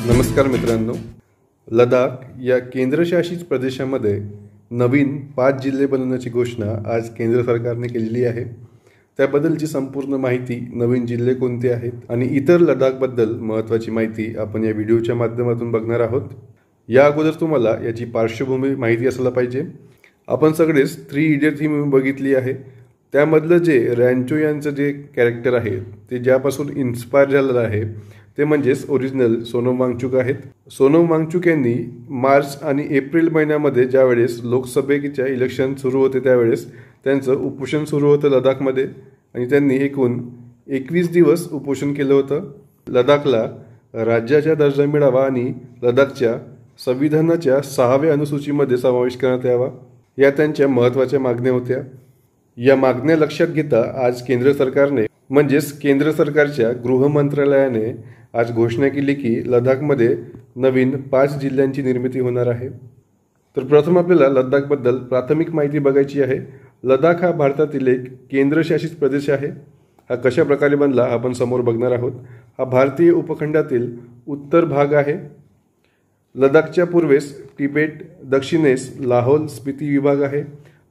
नमस्कार मित्रांनो, लडाख या केंद्रशासित प्रदेशामध्ये नवीन 5 जिल्हे बनवण्याची घोषणा आज केंद्र सरकारने केलेली आहे। त्याबद्दलची संपूर्ण माहिती, नवीन जिल्हे कोणते आहेत आणि इतर लडाखबद्दल महत्त्वाची माहिती आपण या व्हिडिओच्या माध्यमातून बघणार आहोत। या अगोदर तुम्हाला याची पार्श्वभूमी माहिती असायला पाहिजे। आपण सगळेच 3 इडियट ही मूवी बघितली आहे। त्यामधलं जे रॅन्चो यांचं जे कॅरेक्टर आहे ते ज्यापासून इन्स्पायर झालेलं आहे ते म्हणजेच ओरिजिनल सोनम वांगचुक आहेत। सोनम वांगचुक यांनी मार्च आणि एप्रिल महिन्यामध्ये ज्यावेळेस लोकसभेच्या इलेक्शन सुरू होते त्यावेळेस त्यांचं उपोषण सुरू होतं लडाखमध्ये आणि त्यांनी एकूण 21 दिवस उपोषण केलं होतं। लडाखला राज्याचा दर्जा मिळावा आणि लडाखच्या संविधानाच्या 6व्या अनुसूचीमध्ये समावेश करण्यात यावा, या त्यांच्या महत्त्वाच्या मागण्या होत्या। या मागण्या लक्षात घेता आज केंद्र सरकारने म्हणजेच केंद्र सरकारच्या गृह मंत्रालयाने आज घोषणा केली की लडाखमध्ये नवीन 5 जिल्ह्यांची निर्मिती होणार आहे। तर प्रथम आपल्याला लडाखबद्दल प्राथमिक माहिती बघायची आहे। लडाख हा भारतातील एक केंद्रशासित प्रदेश आहे। हा कशा प्रकारे बनला आपण समोर बघणार आहोत। हा भारतीय उपखंडातील उत्तर भाग आहे। लडाखच्या पूर्वेस तिबेट, दक्षिणेस लाहोल स्पिती विभाग आहे,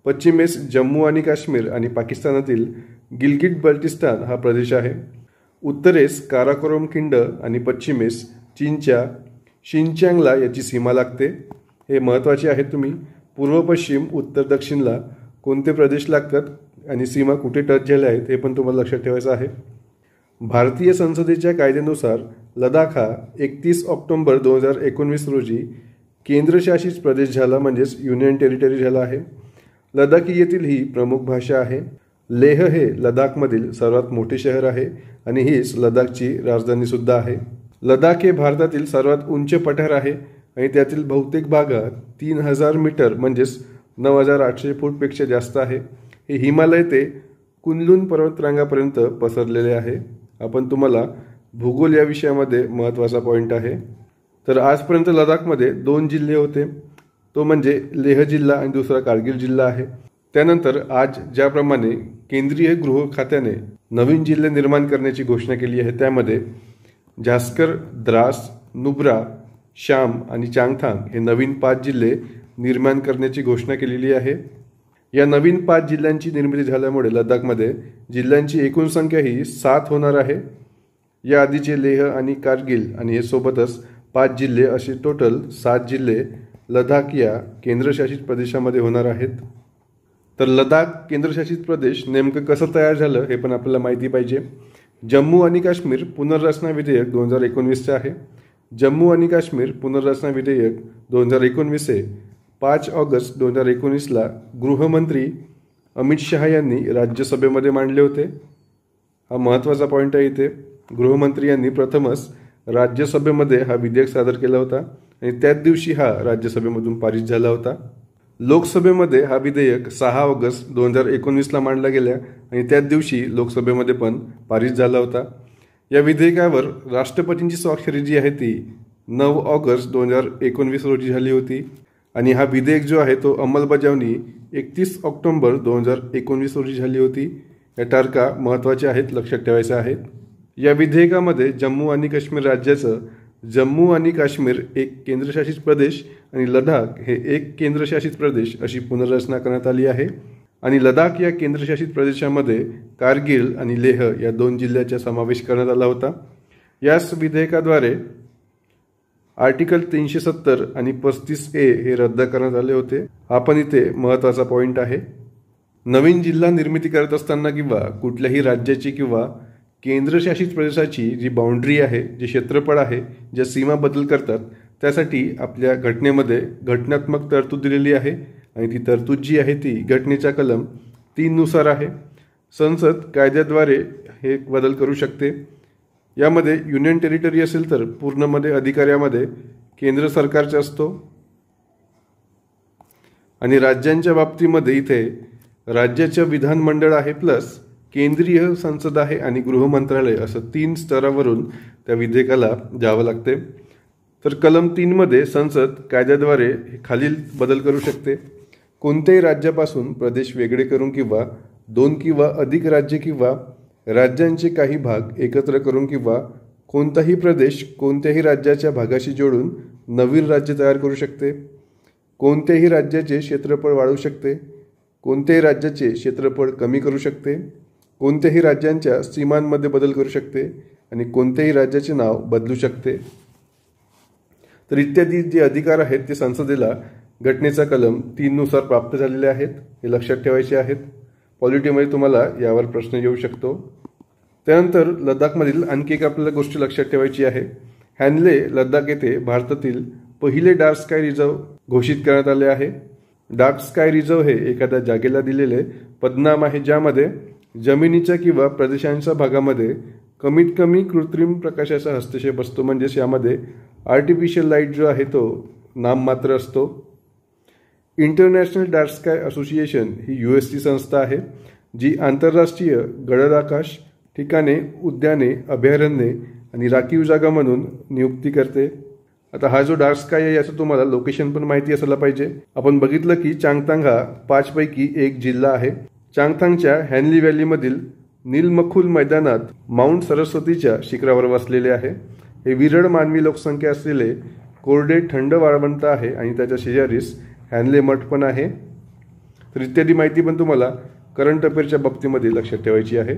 पश्चिमेस जम्मू आणि काश्मीर आणि पाकिस्तानातील गिलगिट बल्टिस्तान हा प्रदेश आहे, उत्तरेस काराकोरम खिंड आणि पश्चिमेस चीनच्या शिनच्यांगला याची सीमा लागते। हे महत्त्वाचे आहे। तुम्ही पूर्व पश्चिम उत्तर दक्षिणला कोणते प्रदेश लागतात आणि सीमा कुठे टच झाल्या आहेत हे पण तुम्हाला लक्षात ठेवायचं आहे। भारतीय संसदेच्या कायद्यानुसार लडाख हा 31 ऑक्टोबर 2019 रोजी केंद्रशासित प्रदेश झाला म्हणजेच युनियन टेरिटरी झाला आहे। लडाखी येथील ही प्रमुख भाषा आहे। लेह हे लडाखमधील सर्वात मोठे शहर आहे आणि हीच लडाखची राजधानी सुद्धा आहे। लडाख हे भारतातील सर्वात उंच पठार आहे आणि त्यातील बहुतेक भागात 3000 मीटर म्हणजेच 9800 फूटपेक्षा जास्त आहे। हे हिमालय ते कुनलुन पर्वतरांगापर्यंत पसरलेले आहे। आपण तुम्हाला भूगोल या विषयामध्ये महत्त्वाचा पॉईंट आहे। तर आजपर्यंत लडाखमध्ये 2 जिल्हे होते, तो म्हणजे लेह जिल्हा आणि दुसरा कारगिल जिल्हा आहे। त्यानंतर आज ज्याप्रमाणे केंद्रीय गृह खात्याने नवीन जिल्हे निर्माण करण्याची घोषणा केली आहे त्यामध्ये झास्कर, द्रास, नुब्रा, शाम आणि चांगथांग हे नवीन 5 जिल्हे निर्माण करण्याची घोषणा केलेली आहे। या नवीन 5 जिल्ह्यांची निर्मिती झाल्यामुळे लडाखमध्ये जिल्ह्यांची एकूण संख्या ही 7 होणार आहे। या आधीचे लेह आणि कारगिल आणि हे सोबतच 5 जिल्हे असे टोटल 7 जिल्हे लडाख या केंद्रशासित प्रदेशामध्ये होणार आहेत। तर लडाख केंद्रशासित प्रदेश नेमकं कसं तयार झालं हे पण आपल्याला माहिती पाहिजे। जम्मू आणि काश्मीर पुनर्रचना विधेयक 2019 आहे। जम्मू आणि काश्मीर पुनर्रचना विधेयक 2019 हे 5 ऑगस्ट 2019ला गृहमंत्री अमित शहा यांनी राज्यसभेमध्ये मांडले होते। हा महत्त्वाचा पॉईंट आहे। इथे गृहमंत्री यांनी प्रथमच राज्यसभेमध्ये हा विधेयक सादर केला होता आणि त्याच दिवशी हा राज्यसभेमधून पारित झाला होता। लोकसभेमध्ये हा विधेयक 6 ऑगस्ट 2019ला मांडला गेला आणि त्याच दिवशी लोकसभेमध्ये पण पारित झाला होता। या विधेयकावर राष्ट्रपतींची स्वाक्षरी जी आहे ती 9 ऑगस्ट 2019 रोजी झाली होती आणि हा विधेयक जो आहे तो अंमलबजावणी 31 ऑक्टोबर 2019 रोजी झाली होती। या तारखा महत्त्वाच्या आहेत, लक्षात ठेवायच्या आहेत। या विधेयकामध्ये जम्मू आणि काश्मीर राज्याचं जम्मू आणि काश्मीर एक केंद्रशासित प्रदेश आणि लडाख हे एक केंद्रशासित प्रदेश अशी पुनर्रचना करण्यात आली आहे आणि लडाख या केंद्रशासित प्रदेशामध्ये कारगिल आणि लेह या 2 जिल्ह्याचा समावेश करण्यात आला होता। याच विधेयकाद्वारे आर्टिकल 370 आणि 35A हे रद्द करण्यात आले होते। हा पण इथे महत्त्वाचा पॉईंट आहे। नवीन जिल्हा निर्मिती करत असताना किंवा कुठल्याही राज्याची किंवा केंद्रशासित प्रदेशाची जी बाउंड्री आहे, जे क्षेत्रफळ आहे, ज्या सीमा बदल करतात त्यासाठी आपल्या घटनेमध्ये घटनात्मक तरतूद दिलेली आहे आणि ती तरतूद जी आहे ती घटनेच्या कलम 3 नुसार आहे। संसद कायद्याद्वारे हे बदल करू शकते। यामध्ये युनियन टेरिटरी असेल तर पूर्णमध्ये अधिकाऱ्यामध्ये केंद्र सरकारचा असतो आणि राज्यांच्या बाबतीमध्ये इथे राज्याचं विधानमंडळ आहे प्लस केंद्रीय संसद आहे आणि गृह मंत्रालय असं 3 स्तरावरून त्या विधेयकाला जावं लागते। तर कलम 3 मध्ये संसद कायद्याद्वारे खालील बदल करू शकते। कोणत्याही राज्यापासून प्रदेश वेगळे करून किंवा 2 किंवा अधिक राज्य किंवा राज्यांचे काही भाग एकत्र करून किंवा कोणताही प्रदेश कोणत्याही राज्याच्या भागाशी जोडून नवीन राज्य तयार करू शकते, कोणत्याही राज्याचे क्षेत्रफळ वाढवू शकते, कोणत्याही राज्याचे क्षेत्रफळ कमी करू शकते, कोणत्याही राज्यांच्या सीमांमध्ये बदल करू शकते आणि कोणत्याही राज्याचे नाव बदलू शकते. तर इत्यादी जे अधिकार आहेत ते संसदेला घटनेचा कलम 3 नुसार प्राप्त झालेले आहेत. हे लक्षात ठेवायचे आहेत. पॉलिटीमध्ये तुम्हाला यावर प्रश्न येऊ शकतो. त्यानंतर लडाखमधील आणखी एक आपल्याला गोष्ट लक्षात ठेवायची आहे. हॅनले लडाख येथे भारतातील पहिले डार्क स्काय रिझर्व घोषित करण्यात आले आहे. डार्क स्काय रिझर्व हे एखाद्या जागेला दिलेले पदनाम आहे ज्यामध्ये जमिनीच्या किंवा प्रदेशांच्या भागामध्ये कमीत कमी कृत्रिम प्रकाशाचा हस्तक्षेप असतो. म्हणजेच यामध्ये आर्टिफिशियल लाईट जो आहे तो नाममात्र असतो. इंटरनॅशनल डार्क स्काय असोसिएशन ही US ची संस्था आहे जी आंतरराष्ट्रीय गडद आकाश ठिकाणे, उद्याने, अभयारण्ये आणि राखीव जागा म्हणून नियुक्ती करते. आता हा जो डार्क स्काय आहे याचं तुम्हाला लोकेशन पण माहिती असायला पाहिजे. आपण बघितलं की चांगथांग हा 5 पैकी एक जिल्हा आहे. चांगथांगच्या हॅनली व्हॅलीमधील नीलमखुल मैदानात माउंट सरस्वतीच्या शिखरावर वसलेले आहे. हे विरळ मानवी लोकसंख्या असलेले कोरडे थंड वाळवंट आहे आणि त्याच्या शेजारीस हॅनले मठ पण आहे. तर इत्यादी माहिती पण तुम्हाला करंट अफेअरच्या बाबतीमध्ये लक्षात ठेवायची आहे.